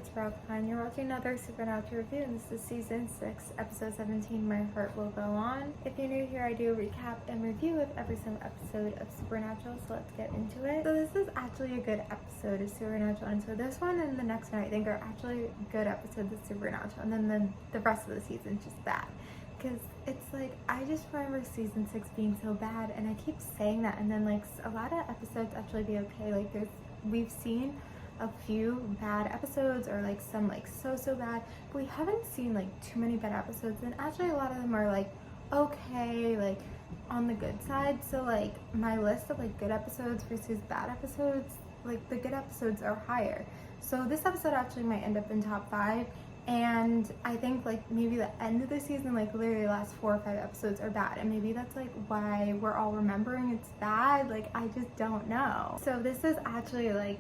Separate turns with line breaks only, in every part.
it's Brooke, and you're watching another Supernatural review, and this is season 6, episode 17, My Heart Will Go On. If you're new here, I do a recap and review of every single episode of Supernatural, so let's get into it. So this is actually a good episode of Supernatural, and so this one and the next one I think are actually good episodes of Supernatural, and then the rest of the season is just bad. Because it's like, I just remember season 6 being so bad, and I keep saying that, and then like a lot of episodes actually be okay. Like we've seen a few bad episodes, or like some like so bad, but we haven't seen like too many bad episodes, and actually a lot of them are like okay, like on the good side. So like my list of like good episodes versus bad episodes, like the good episodes are higher. So this episode actually might end up in top 5, and I think like maybe the end of the season, like literally the last 4 or 5 episodes are bad, and maybe that's like why we're all remembering it's bad. Like I just don't know. So this is actually like,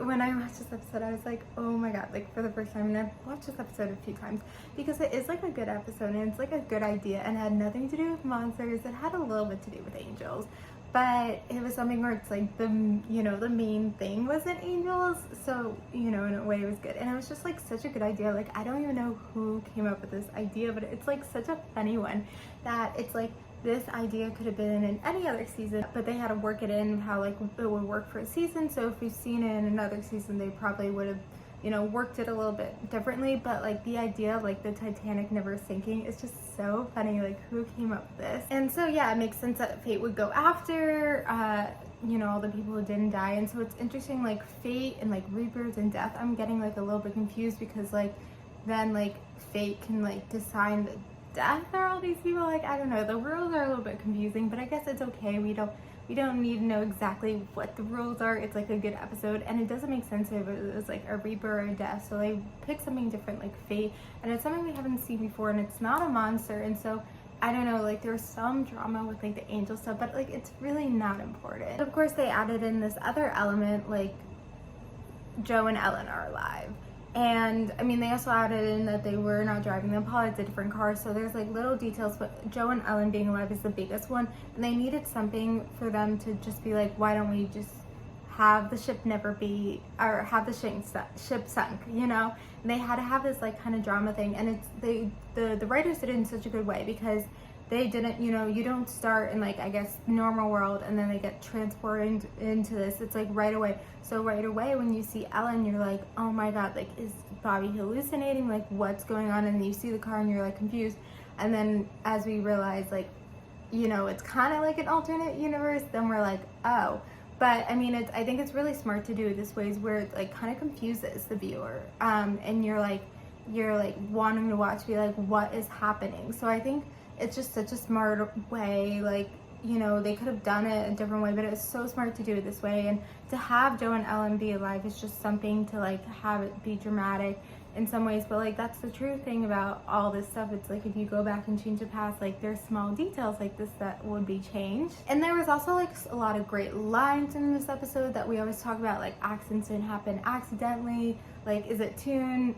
when I watched this episode, I was like, oh my god, like for the first time, and I've watched this episode a few times because it is like a good episode, and it's like a good idea, and it had nothing to do with monsters. It had a little bit to do with angels, but it was something where it's like the main thing wasn't angels, so in a way it was good, and it was just like such a good idea. Like I don't even know who came up with this idea, but it's like such a funny one that it's like, this idea could have been in any other season, but they had to work it in how like it would work for a season. So if we've seen it in another season, they probably would have worked it a little bit differently. But like the idea of like the Titanic never sinking is just so funny. Like who came up with this? And so yeah, it makes sense that Fate would go after all the people who didn't die. And so it's interesting, like Fate and like rebirth and death, I'm getting like a little bit confused, because like then like Fate can like decide the death are all these people. Like I don't know, the rules are a little bit confusing, but I guess it's okay. We don't need to know exactly what the rules are. It's like a good episode, and it doesn't make sense if it was like a reaper or a death, so they pick something different like Fate, and it's something we haven't seen before, and it's not a monster. And so I don't know, like there's some drama with like the angel stuff, but like it's really not important. Of course they added in this other element, like Joe and Ellen are alive. And I mean, they also added in that they were not driving the Apollo, it's a different car. So there's like little details, but Joe and Ellen being alive is the biggest one. And they needed something for them to just be like, why don't we just have the ship never be, or have the ship sunk, And they had to have this like kind of drama thing. And it's the writers did it in such a good way, because they didn't, you don't start in like, I guess, normal world and then they get transported into this. It's like right away. So right away when you see Ellen, you're like, oh my god, like is Bobby hallucinating? Like what's going on? And you see the car and you're like confused. And then as we realize like, it's kind of like an alternate universe, then we're like, oh. But I mean, I think it's really smart to do it this way, where it like kind of confuses the viewer. And you're like wanting to watch, be like, what is happening? So I think it's just such a smart way. Like, they could have done it a different way, but it was so smart to do it this way. And to have Joe and Ellen be alive is just something to like have it be dramatic in some ways. But like that's the true thing about all this stuff. It's like if you go back and change the past, like there's small details like this that would be changed. And there was also like a lot of great lines in this episode that we always talk about, like accidents didn't happen accidentally. Like, is it soon,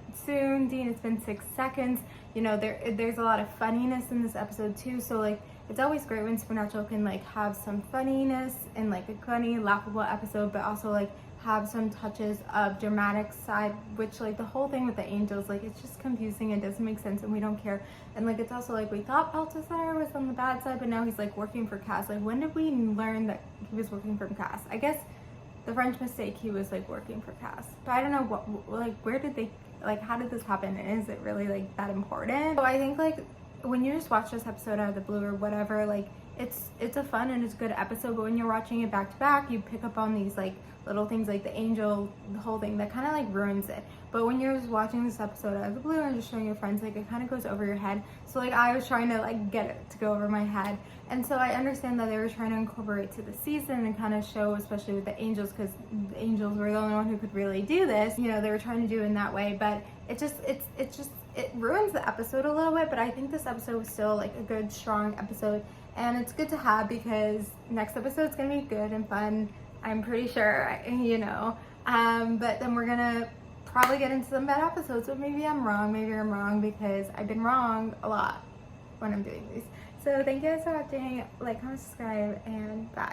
Dean? It's been 6 seconds. There's a lot of funniness in this episode too. So like, it's always great when Supernatural can like have some funniness and like a funny, laughable episode, but also like have some touches of dramatic side, which like the whole thing with the angels, like it's just confusing, it doesn't make sense, and we don't care. And like it's also like, we thought Balthazar was on the bad side, but now he's like working for Cass. Like when did we learn that he was working for Cass? I guess the French mistake, he was like working for Cass, but I don't know what, like where did they, like how did this happen, and is it really like that important? So I think like when you just watch this episode out of the blue or whatever, like it's a fun and it's a good episode, but when you're watching it back to back, you pick up on these like little things, like the angel, the whole thing that kind of like ruins it. But when you're just watching this episode out of the blue and just showing your friends, like it kind of goes over your head. So like I was trying to like get it to go over my head, and so I understand that they were trying to incorporate to the season and kind of show, especially with the angels, because the angels were the only one who could really do this. They were trying to do it in that way, but it ruins the episode a little bit. But I think this episode was still like a good, strong episode, and it's good to have, because next episode's gonna be good and fun, I'm pretty sure, but then we're gonna probably get into some bad episodes, but maybe I'm wrong, because I've been wrong a lot when I'm doing these. So thank you guys for watching, like, comment, subscribe, and bye.